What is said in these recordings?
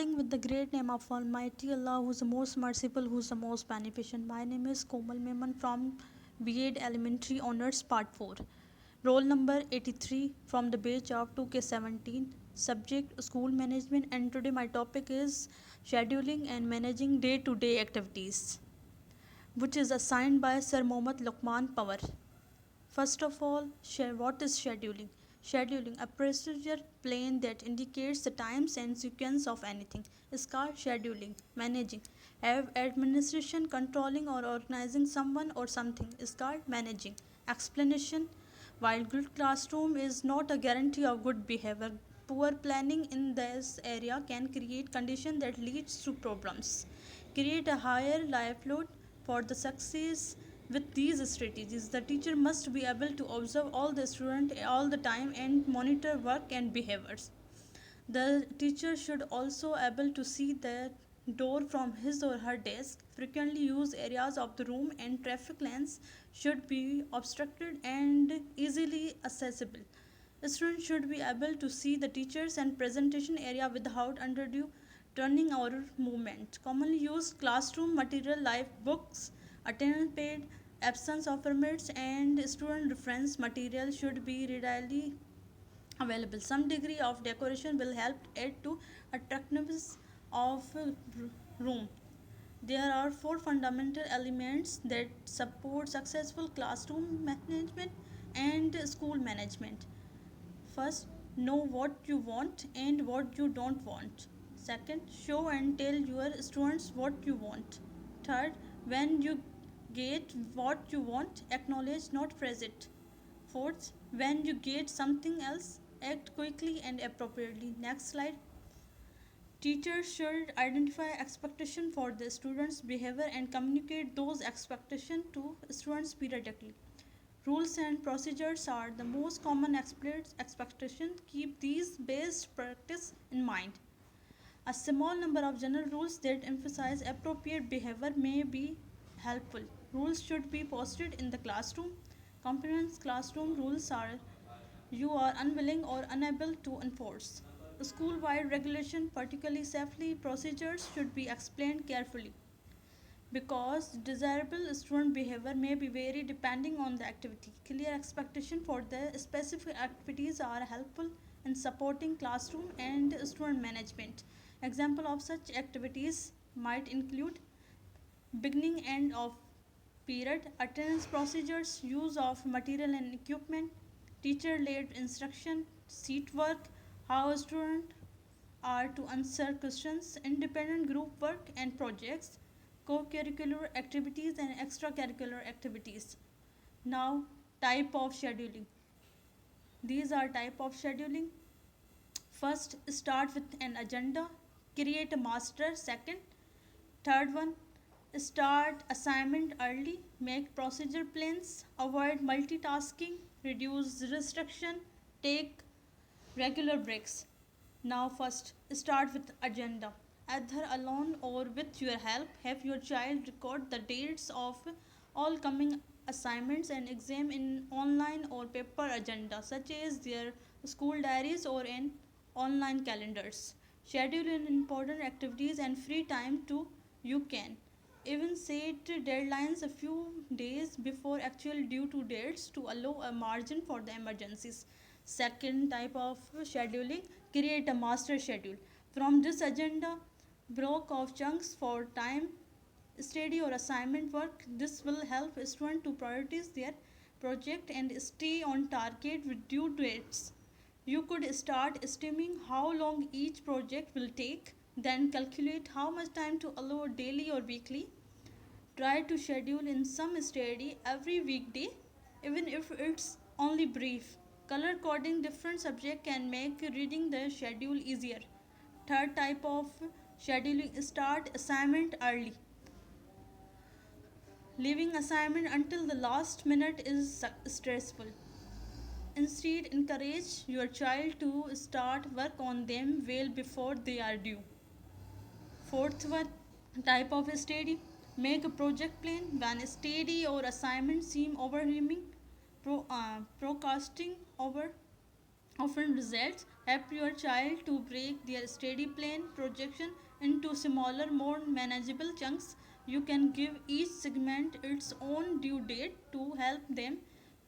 Starting with the great name of Almighty Allah, who is the most merciful, who is the most beneficent. My name is Komal Meman from B.Ed Elementary Honors Part 4. Roll number 83 from the batch of 2K17. Subject School Management, and today my topic is scheduling and managing day-to-day activities, which is assigned by Sir Mohammad Luqman Pawar. First of all, what is scheduling? Scheduling, a procedure plan that indicates the times and sequence of anything, is called scheduling. Managing, administration, controlling or organizing someone or something, is called managing. Explanation, while good classroom is not a guarantee of good behavior, poor planning in this area can create conditions that leads to problems. Create a higher life load for the success. With these strategies, the teacher must be able to observe all the students all the time and monitor work and behaviors. The teacher should also be able to see the door from his or her desk. Frequently used areas of the room and traffic lanes should be obstructed and easily accessible. The student should be able to see the teachers and presentation area without undue turning or movement. Commonly used classroom material like books, attendance pad, absence of permits, and student reference material should be readily available. Some degree of decoration will help add to attractiveness of room. There are four fundamental elements that support successful classroom management and school management. First, know what you want and what you don't want. Second, show and tell your students what you want. Third, when you get what you want, acknowledge, not phrase it. Fourth, when you get something else, act quickly and appropriately. Next slide. Teachers should identify expectation for the students' behavior and communicate those expectations to students periodically. Rules and procedures are the most common expectations. Keep these best practice in mind. A small number of general rules that emphasize appropriate behavior may be helpful. Rules should be posted in the classroom. Compliance classroom rules are you are unwilling or unable to enforce. School-wide regulation, particularly safety procedures, should be explained carefully because desirable student behavior may be vary depending on the activity. Clear expectation for the specific activities are helpful in supporting classroom and student management. Example of such activities might include beginning end of period, attendance procedures, use of material and equipment, teacher-led instruction, seat work, how students are to answer questions, independent group work and projects, co-curricular activities and extracurricular activities. Now, type of scheduling. These are type of scheduling. First, start with an agenda, create a master. Second, third one, start assignment early, make procedure plans, avoid multitasking, reduce restriction, take regular breaks. Now first, start with agenda. Either alone or with your help, have your child record the dates of all coming assignments and exam in online or paper agenda, such as their school diaries or in online calendars. Schedule in important activities and free time too. You can even set deadlines a few days before actual due to dates to allow a margin for the emergencies. Second type of scheduling, create a master schedule. From this agenda, block of chunks for time study or assignment work. This will help students to prioritize their project and stay on target with due dates. You could start estimating how long each project will take, then calculate how much time to allow daily or weekly. Try to schedule in some study every weekday, even if it's only brief. Color coding different subject can make reading the schedule easier. Third type of scheduling, start assignment early. Leaving assignment until the last minute is stressful. Instead, encourage your child to start work on them well before they are due. Fourth one, type of study. Make a project plan when study or assignment seem overwhelming. Procrastinating over often results. Help your child to break their study plan projection into smaller, more manageable chunks. You can give each segment its own due date to help them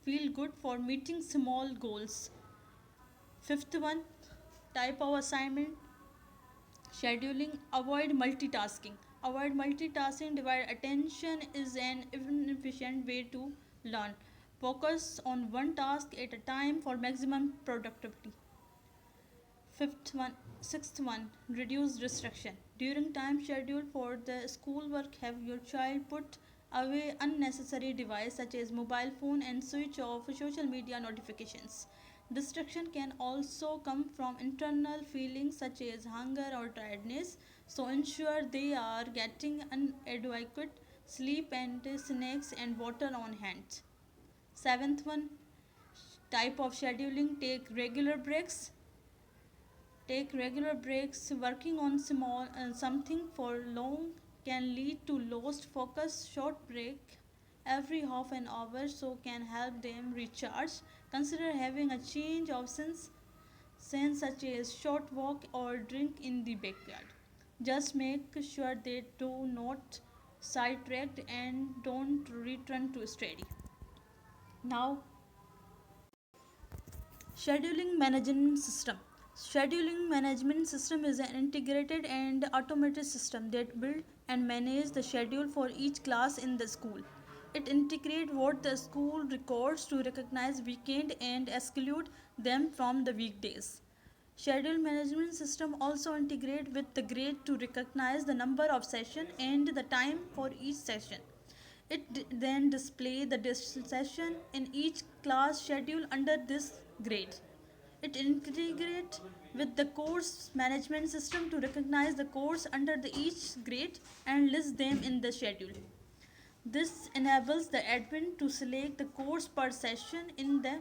feel good for meeting small goals. Fifth one, type of assignment. Scheduling. Avoid multitasking. Avoid multitasking. Divide attention is an inefficient way to learn. Focus on one task at a time for maximum productivity. Fifth one, sixth one, reduce distraction. During time schedule for the schoolwork, have your child put away unnecessary device such as mobile phone and switch off social media notifications. Distraction can also come from internal feelings such as hunger or tiredness, so ensure they are getting an adequate sleep and snacks and water on hand. Seventh one, type of scheduling, take regular breaks. Take regular breaks. Working on small something for long can lead to lost focus. Short break every half an hour so can help them recharge. Consider having a change of sense such as short walk or drink in the backyard. Just make sure they do not sidetracked and don't return to study. Now, scheduling management system. Scheduling management system is an integrated and automated system that build and manage the schedule for each class in the school. It integrates what the school records to recognize weekend and exclude them from the weekdays. Schedule management system also integrate with the grade to recognize the number of session and the time for each session. It then display the session in each class schedule under this grade. It integrates with the course management system to recognize the course under the each grade and list them in the schedule. This enables the admin to select the course per session in the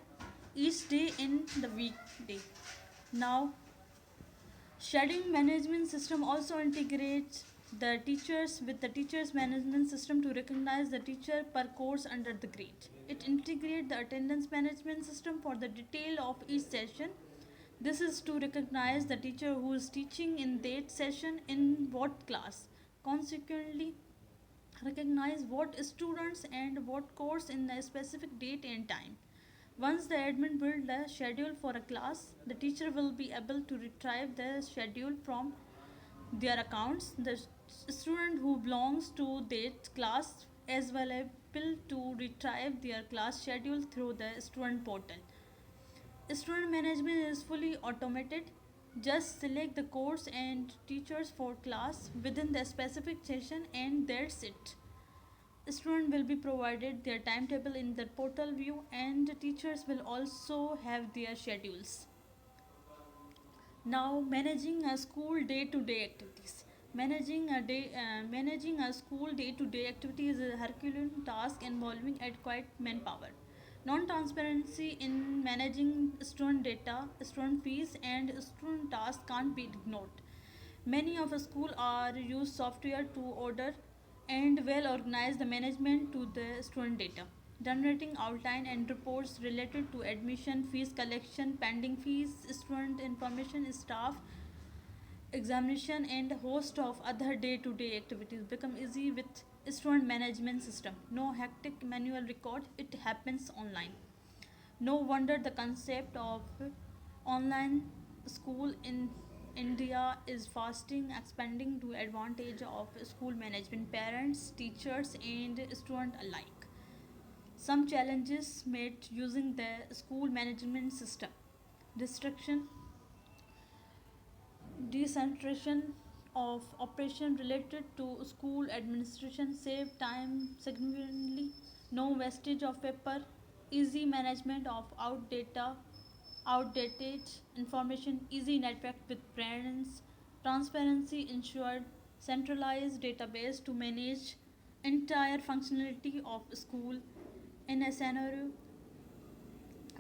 each day in the weekday. Now, scheduling management system also integrates the teachers with the teachers management system to recognize the teacher per course under the grade. It integrates the attendance management system for the detail of each session. This is to recognize the teacher who is teaching in that session in what class. Consequently, recognize what students and what course in a specific date and time. Once the admin builds the schedule for a class, the teacher will be able to retrieve the schedule from their accounts. The student who belongs to that class as well able to retrieve their class schedule through the student portal. Student management is fully automated. Just select the course and teachers for class within the specific session and that's it. Student will be provided their timetable in the portal view and teachers will also have their schedules. Now, managing a school day-to-day activities. Managing a school day-to-day activity is a Herculean task involving adequate manpower. Non-transparency in managing student data, student fees, and student tasks can't be ignored. Many of the school are use software to order and well organize the management to the student data, generating outline and reports related to admission, fees collection, pending fees, student information, staff examination, and a host of other day-to-day activities become easy with student management system. No hectic manual record, it happens online. No wonder the concept of online school in India is fasting expanding to advantage of school management, parents, teachers, and student alike. Some challenges met using the school management system: restriction, decentration of operation related to school administration, save time significantly, no wastage of paper, easy management of outdated information, easy network with parents, transparency ensured, centralized database to manage entire functionality of school. In a scenario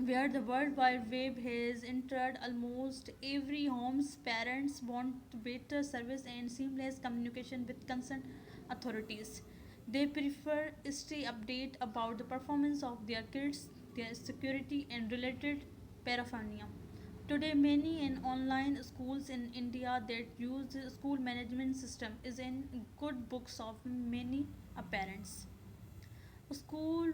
where the World Wide Web has entered almost every home's, parents want better service and seamless communication with concerned authorities. They prefer stay update about the performance of their kids, their security and related paraphernalia Today, many in online schools in India that use the school management system is in good books of many parents. School,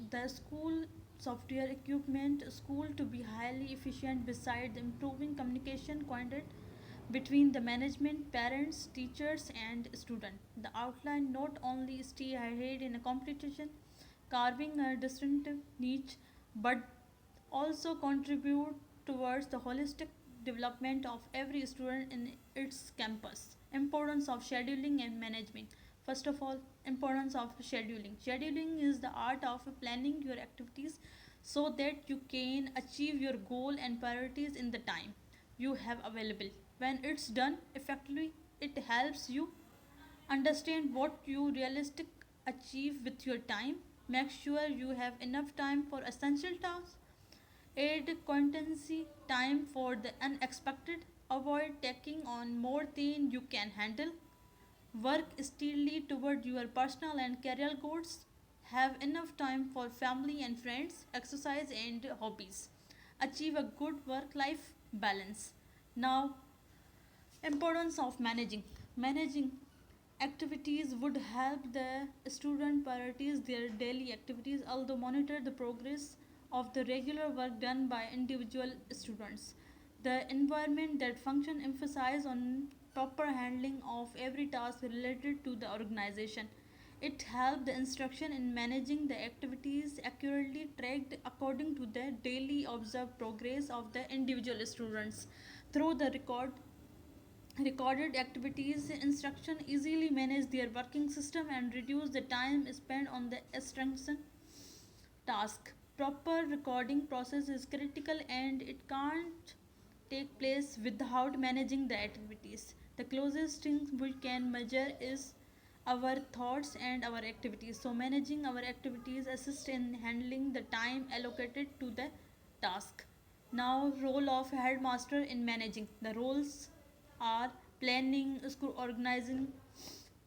the school software equipment school to be highly efficient besides improving communication conduct between the management, parents, teachers, and student. The outline not only stay ahead in a competition, carving a distinctive niche, but also contribute towards the holistic development of every student in its campus. Importance of scheduling and management. First of all, importance of scheduling. Scheduling is the art of planning your activities so that you can achieve your goal and priorities in the time you have available. When it's done effectively, it helps you understand what you realistic achieve with your time. Make sure you have enough time for essential tasks. Add contingency time for the unexpected. Avoid taking on more than you can handle. Work steadily toward your personal and career goals. Have enough time for family and friends, exercise and hobbies. Achieve a good work life balance. Now, importance of managing activities would help the student prioritize their daily activities, although monitor the progress of the regular work done by individual students. The environment that function emphasize on proper handling of every task related to the organization. It helps the instruction in managing the activities accurately tracked according to the daily observed progress of the individual students. Through the recorded activities, instruction easily manage their working system and reduce the time spent on the instruction task. Proper recording process is critical and it can't take place without managing the activities. The closest thing we can measure is our thoughts and our activities. So managing our activities assist in handling the time allocated to the task. Now, role of headmaster in managing. The roles are planning,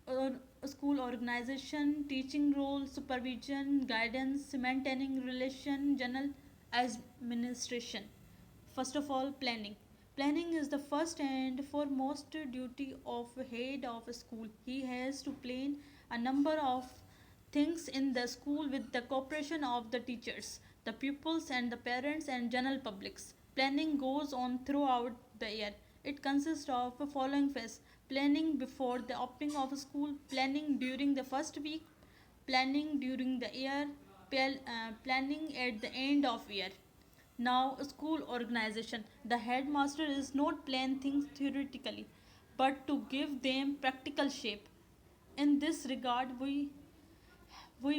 uh, school organization, teaching role, supervision, guidance, maintaining relation, general administration. First of all, planning. Planning is the first and foremost duty of head of a school. He has to plan a number of things in the school with the cooperation of the teachers, the pupils and the parents and general publics. Planning goes on throughout the year. It consists of the following phase: planning before the opening of a school, planning during the first week, planning during the year, planning at the end of year. Now, school organization. The headmaster is not plan things theoretically, but to give them practical shape. In this regard, we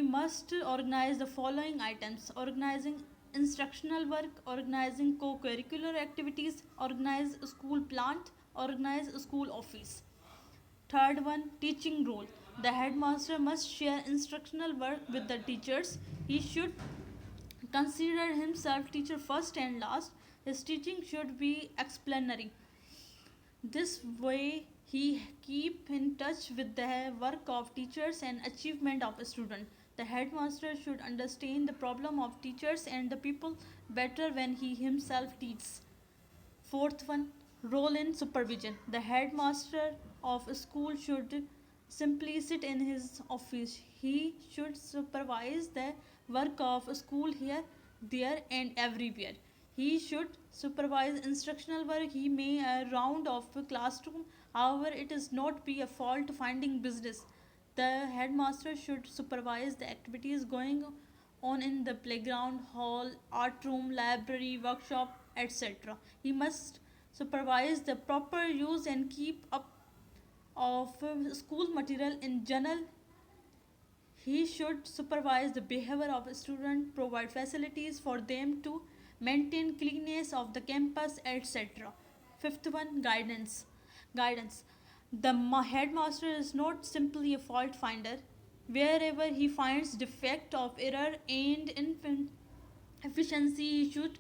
must organize the following items: organizing instructional work, organizing co-curricular activities, organize school plant, organize school office. Third one, teaching role. The headmaster must share instructional work with the teachers. He should consider himself teacher first and last. His teaching should be explanatory. This way he keep in touch with the work of teachers and achievement of a student. The headmaster should understand the problem of teachers and the people better when he himself teaches. Fourth one, role in supervision. The headmaster of a school should simply sit in his office. He should supervise the work of a school here, there, and everywhere. He should supervise instructional work. He may a round of a classroom. However, it is not be a fault finding business. The headmaster should supervise the activities going on in the playground, hall, art room, library, workshop, etc. He must supervise the proper use and keep up of school material in general. He should supervise the behavior of students, provide facilities for them to maintain cleanliness of the campus, etc. Fifth one, guidance. Guidance. The headmaster is not simply a fault finder. Wherever he finds defect of error and efficiency, he should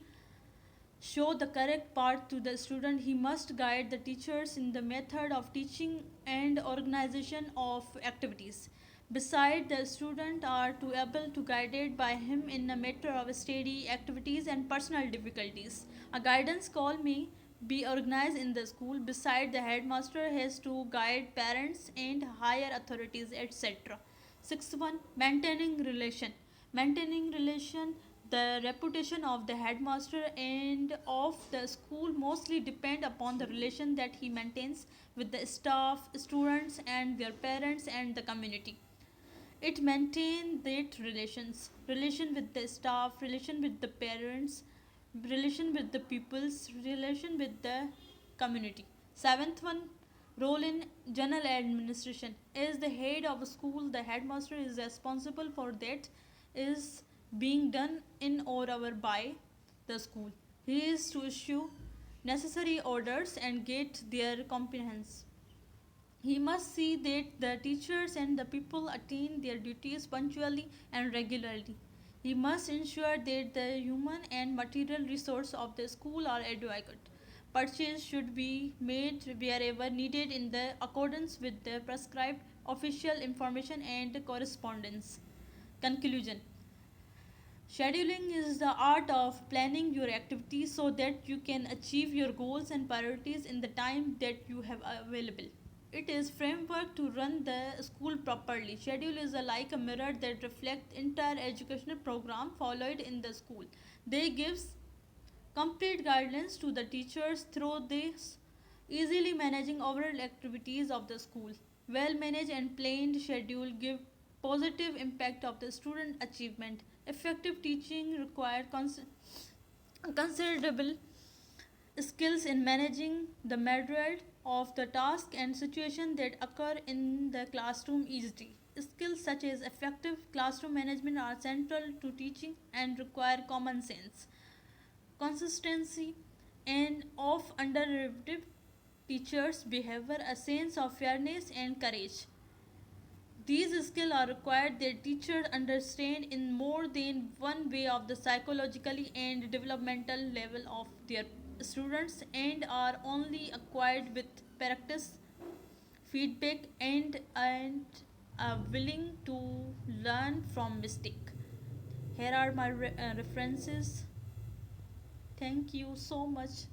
show the correct path to the student. He must guide the teachers in the method of teaching and organization of activities. beside the student are to able to guided by him in a matter of study activities and personal difficulties. A guidance call may be organized in the school. Beside the headmaster has to guide parents and higher authorities, etc. Sixth one, maintaining relation. The reputation of the headmaster and of the school mostly depend upon the relation that he maintains with the staff, students and their parents and the community. It maintains that relation with the staff, relation with the parents, relation with the peoples, relation with the community. Seventh one, role in general administration. As the head of a school, the headmaster is responsible for that is being done in or over by the school. He is to issue necessary orders and get their comprehension. He must see that the teachers and the people attain their duties punctually and regularly. He must ensure that the human and material resources of the school are adequate. Purchase should be made wherever needed in the accordance with the prescribed official information and correspondence. Conclusion. Scheduling is the art of planning your activities so that you can achieve your goals and priorities in the time that you have available. It is framework to run the school properly. Schedule is like a mirror that reflects entire educational program followed in the school. They gives complete guidance to the teachers through this easily managing overall activities of the school. Well managed and planned schedule give positive impact of the student achievement. Effective teaching require considerable skills in managing the myriad of the tasks and situations that occur in the classroom each day. Skills such as effective classroom management are central to teaching and require common sense, consistency, and of underrated teachers' behavior, a sense of fairness and courage. These skills are required that teachers understand in more than one way of the psychologically and developmental level of their students and are only acquired with practice, feedback and willing to learn from mistake. Here are my references. Thank you so much.